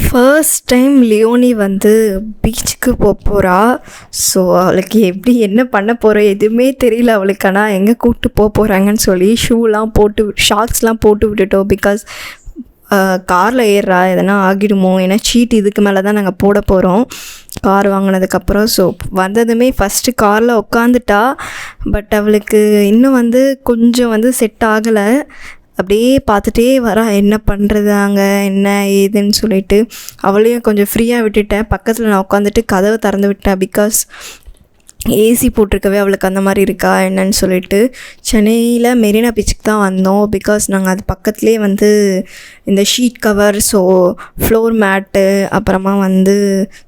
First time Leoni வந்து பீச்சுக்கு போகிறா. ஸோ அவளுக்கு எப்படி என்ன பண்ண போகிறோம் எதுவுமே தெரியல அவளுக்கு. ஆனால் எங்கே கூப்பிட்டு போகிறாங்கன்னு சொல்லி ஷூலாம் போட்டு ஷார்ட்ஸ்லாம் போட்டு விட்டுட்டோம். பிகாஸ் காரில் ஏறுறா எதனா ஆகிடுமோ, ஏன்னா சீட் இதுக்கு மேலே தான் நாங்கள் போட போகிறோம் கார் வாங்கினதுக்கப்புறம். ஸோ வந்ததுமே ஃபஸ்ட்டு காரில் உட்காந்துட்டா. பட் அவளுக்கு இன்னும் வந்து கொஞ்சம் வந்து செட் ஆகலை. அப்படியே பார்த்துட்டே வரா என்ன பண்ணுறது அங்கே என்ன ஏதுன்னு சொல்லிட்டு. அவளையும் கொஞ்சம் ஃப்ரீயாக விட்டுட்டேன். பக்கத்தில் நான் உட்காந்துட்டு கதவை திறந்து விட்டேன். பிகாஸ் ஏசி போட்டிருக்கவே அவளுக்கு அந்த மாதிரி இருக்கா என்னன்னு சொல்லிட்டு. சென்னையில் மெரினா பீச்சுக்கு தான் வந்தோம். பிகாஸ் நாங்கள் அது பக்கத்துலேயே வந்து இந்த sheet cover, so floor mat, அப்புறமா வந்து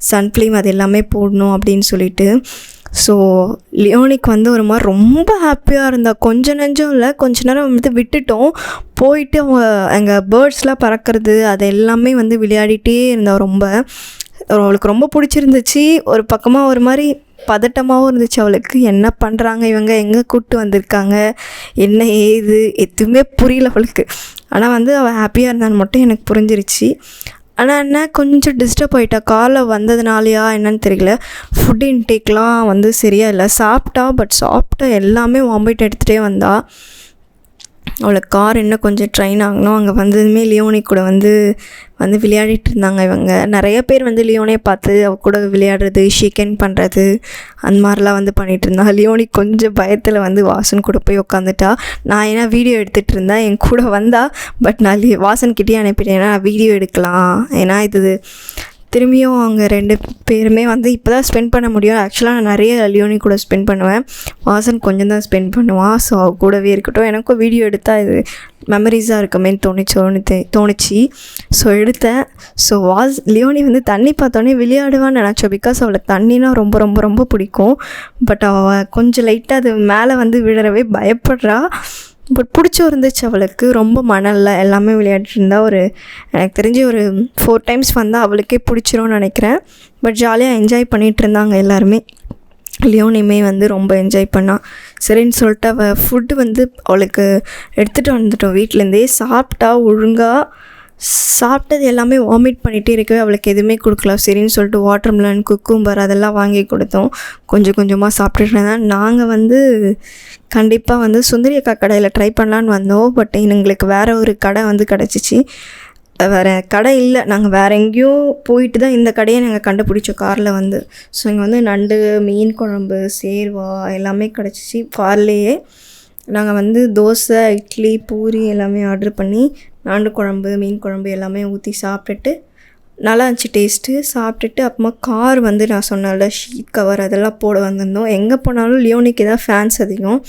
சன்ஃப்ளீம் அது எல்லாமே போடணும் அப்படின்னு சொல்லிட்டு. ஸோ லியோனிக்கு வந்து ஒரு மாதிரி ரொம்ப ஹாப்பியாக இருந்தா. கொஞ்சம் நெஞ்சம் இல்லை, கொஞ்ச நேரம் வந்து விட்டுட்டோம். போயிட்டு அவங்க எங்கள் பேர்ட்ஸ்லாம் பறக்கிறது அது எல்லாமே வந்து விளையாடிட்டே இருந்தா. ரொம்ப அவளுக்கு ரொம்ப பிடிச்சிருந்துச்சு. ஒரு பக்கமாக ஒரு மாதிரி பதட்டமாகவும் இருந்துச்சு அவளுக்கு. என்ன பண்ணுறாங்க இவங்க, எங்கே கூப்பிட்டு வந்திருக்காங்க, என்ன ஏது எதுவுமே புரியல அவளுக்கு. ஆனால் வந்து அவள் ஹாப்பியாக இருந்தான்னு மட்டும் எனக்கு புரிஞ்சிருச்சு. ஆனால் என்ன கொஞ்சம் டிஸ்டர்ப் ஆகிட்டா காரில் வந்ததுனாலையா என்னன்னு தெரியல. ஃபுட் இன்டேக்லாம் வந்து சரியாக இல்லை. சாப்பிட்டா, பட் சாப்பிட்டா எல்லாமே வாமிட் எடுத்துகிட்டே வந்தா. அவளுக்கு கார் இன்னும் கொஞ்சம் ட்ரெயின் ஆகணும். அங்கே வந்ததுமே லியோனி கூட வந்து விளையாடிட்டு இருந்தாங்க இவங்க. நிறைய பேர் வந்து லியோனியை பார்த்து அவ கூட விளையாடுறது, ஷேக்கன் பண்ணுறது அந்த மாதிரிலாம் வந்து பண்ணிகிட்டு இருந்தா. லியோனி கொஞ்சம் பயத்தில் வந்து வாசன் கூட போய் உட்காந்துட்டா. நான் ஏன்னா வீடியோ எடுத்துகிட்டு இருந்தேன், என் கூட வந்தா. பட் நான் வாசன்கிட்டே அனுப்பிட்டேன், ஏன்னா வீடியோ எடுக்கலாம். ஏன்னா இது திரும்பியும் அவங்க 2 பேருமே வந்து இப்போ தான் ஸ்பெண்ட் பண்ண முடியும். ஆக்சுவலாக நான் நிறைய லியோனி கூட ஸ்பெண்ட் பண்ணுவேன், வாசன் கொஞ்சம் தான் ஸ்பெண்ட் பண்ணுவான். ஸோ அவ கூடவே இருக்கட்டும், எனக்கும் வீடியோ எடுத்தால் இது மெமரிஸாக இருக்குமேன்னு தோணுச்சு. ஸோ எடுத்தேன். ஸோ லியோனி வந்து தண்ணி பார்த்தோன்னே விளையாடுவான்னு நினச்சோம். பிகாஸ் அவளுக்கு தண்ணினா ரொம்ப ரொம்ப ரொம்ப பிடிக்கும். பட் அவள் கொஞ்சம் லைட்டாக அது மேலே வந்து விழறவே பயப்படுறா. பட் பிடிச்சும் இருந்துச்சு அவளுக்கு. ரொம்ப மணலில் எல்லாமே விளையாடிட்டு இருந்தால். எனக்கு தெரிஞ்சு ஒரு 4 டைம்ஸ் வந்தால் அவளுக்கே பிடிச்சிரும்னு நினைக்கிறேன். பட் ஜாலியாக என்ஜாய் பண்ணிகிட்டு இருந்தாங்க எல்லாருமே. லியோனியுமே வந்து ரொம்ப என்ஜாய் பண்ணால். சரின்னு சொல்லிட்டு அவள் ஃபுட்டு வந்து அவளுக்கு எடுத்துகிட்டு வந்துட்டோம் வீட்டிலேருந்தே. சாப்பிட்டா ஒழுங்காக சாப்பிட்டது எல்லாமே வாமிட் பண்ணிகிட்டே இருக்கவே அவளுக்கு எதுவுமே கொடுக்கல. சரின்னு சொல்லிட்டு வாட்டர்மெலன், குக்கும்பர் அதெல்லாம் வாங்கி கொடுத்தோம். கொஞ்சம் கொஞ்சமாக சாப்பிட்டுட்டு இருந்தேன். நாங்கள் வந்து கண்டிப்பாக வந்து சுந்தரி அக்கா கடையில் ட்ரை பண்ணலான்னு வந்தோம். பட் எங்களுக்கு வேறு ஒரு கடை வந்து கிடச்சிச்சு. வேறு கடை இல்லை, நாங்கள் வேறு எங்கேயோ போயிட்டு தான் இந்த கடையை நாங்கள் கண்டுபிடிச்சோம் காரில் வந்து. ஸோ இங்கே வந்து நண்டு, மீன் குழம்பு, சேர்வா எல்லாமே கிடச்சிச்சு கார்லேயே. நாங்கள் வந்து தோசை, இட்லி, பூரி எல்லாமே ஆர்டர் பண்ணி நண்டு குழம்பு, மீன் குழம்பு எல்லாமே ஊற்றி சாப்பிட்டுட்டு நல்லா இருந்துச்சு டேஸ்ட்டு. சாப்பிட்டுட்டு அப்புறமா கார் வந்து நான் சொன்னால ஷீட் கவர் அதெல்லாம் போட வந்திருந்தோம். எங்கே போனாலும் லியோனிக்கு தான் ஃபேன்ஸ் அதிகம்.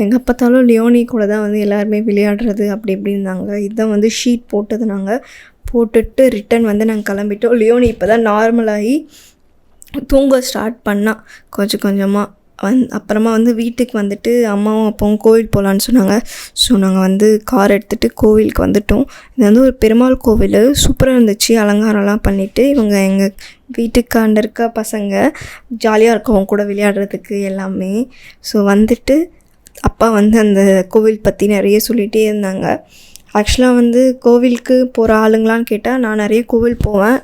எங்கே பார்த்தாலும் லியோனி கூட தான் வந்து எல்லாருமே விளையாடுறது அப்படி இப்படி இருந்தாங்க. இதுதான் வந்து ஷீட் போட்டது. நாங்கள் போட்டுட்டு ரிட்டன் வந்து நாங்கள் கிளம்பிட்டோம். லியோனி இப்போ தான் நார்மலாகி தூங்க ஸ்டார்ட் பண்ணால் கொஞ்சம் கொஞ்சமாக. அப்புறமா வந்து வீட்டுக்கு வந்துட்டு அம்மாவும் அப்பாவும் கோவில் போகலான்னு சொன்னாங்க. ஸோ நாங்கள் வந்து கார் எடுத்துகிட்டு கோவிலுக்கு வந்துட்டோம். இது வந்து ஒரு பெருமாள் கோவில், சூப்பராக இருந்துச்சு. அலங்காரம்லாம் பண்ணிவிட்டு இவங்க எங்கள் வீட்டுக்காண்ட இருக்க பசங்க ஜாலியாக இருக்கும் அவங்க கூட விளையாடுறதுக்கு எல்லாமே. ஸோ வந்துட்டு அப்பா வந்து அந்த கோவில் பற்றி நிறைய சொல்லிகிட்டே இருந்தாங்க. ஆக்சுவலாக வந்து கோவிலுக்கு போகிற ஆளுங்களான்னு கேட்டால் நான் நிறைய கோவில் போவேன்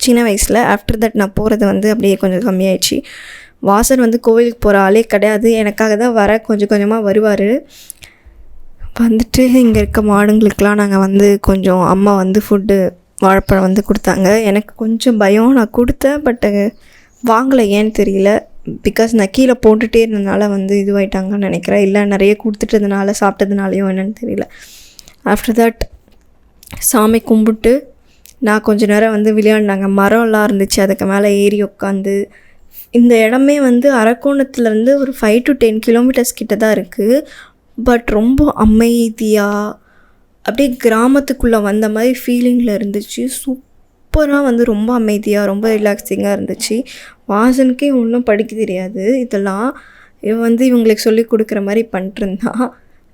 சின்ன வயசில். ஆஃப்டர் தட் நான் போகிறது வந்து அப்படியே கொஞ்சம் கம்மியாயிடுச்சு. வாசன் வந்து கோவிலுக்கு போகிற ஆளே கிடையாது, எனக்காக தான் கொஞ்சம் கொஞ்சமாக வருவார். வந்துட்டு இங்கே இருக்க மாடுங்களுக்கெலாம் நாங்கள் வந்து கொஞ்சம் அம்மா வந்து ஃபுட்டு வாழைப்பழம் வந்து கொடுத்தாங்க. எனக்கு கொஞ்சம் பயம், நான் கொடுத்தேன். பட் வாங்கலை, ஏன்னு தெரியல. பிகாஸ் நான் கீழே போட்டுகிட்டே இருந்ததுனால வந்து இதுவாயிட்டாங்கன்னு நினைக்கிறேன். இல்லை நிறைய கொடுத்துட்டதுனால சாப்பிட்டதுனாலையும் என்னென்னு தெரியல. ஆஃப்டர் தட் சாமி கும்பிட்டு நான் கொஞ்சம் நேரம் வந்து விளையாடினாங்க. மரம்லாம் இருந்துச்சு, அதுக்கு மேலே ஏறி உட்காந்து. இந்த இடமே வந்து அரக்கோணத்துலேருந்து ஒரு 5 to 10 கிலோமீட்டர்ஸ் கிட்ட தான் இருக்குது. பட் ரொம்ப அமைதியாக அப்படியே கிராமத்துக்குள்ளே வந்த மாதிரி ஃபீலிங்கில் இருந்துச்சு. சூப்பராக வந்து ரொம்ப அமைதியாக ரொம்ப ரிலாக்ஸிங்காக இருந்துச்சு. வாசனுக்கே ஒன்றும் படிக்க தெரியாது. இதெல்லாம் இவன் வந்து இவங்களுக்கு சொல்லி கொடுக்குற மாதிரி பண்ணிட்டுருந்தா.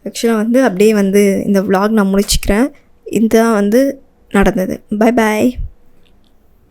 ஆக்சுவலாக வந்து அப்படியே வந்து இந்த vlog நான் முடிச்சுக்கிறேன். இதுதான் வந்து நடந்தது. Bye bye.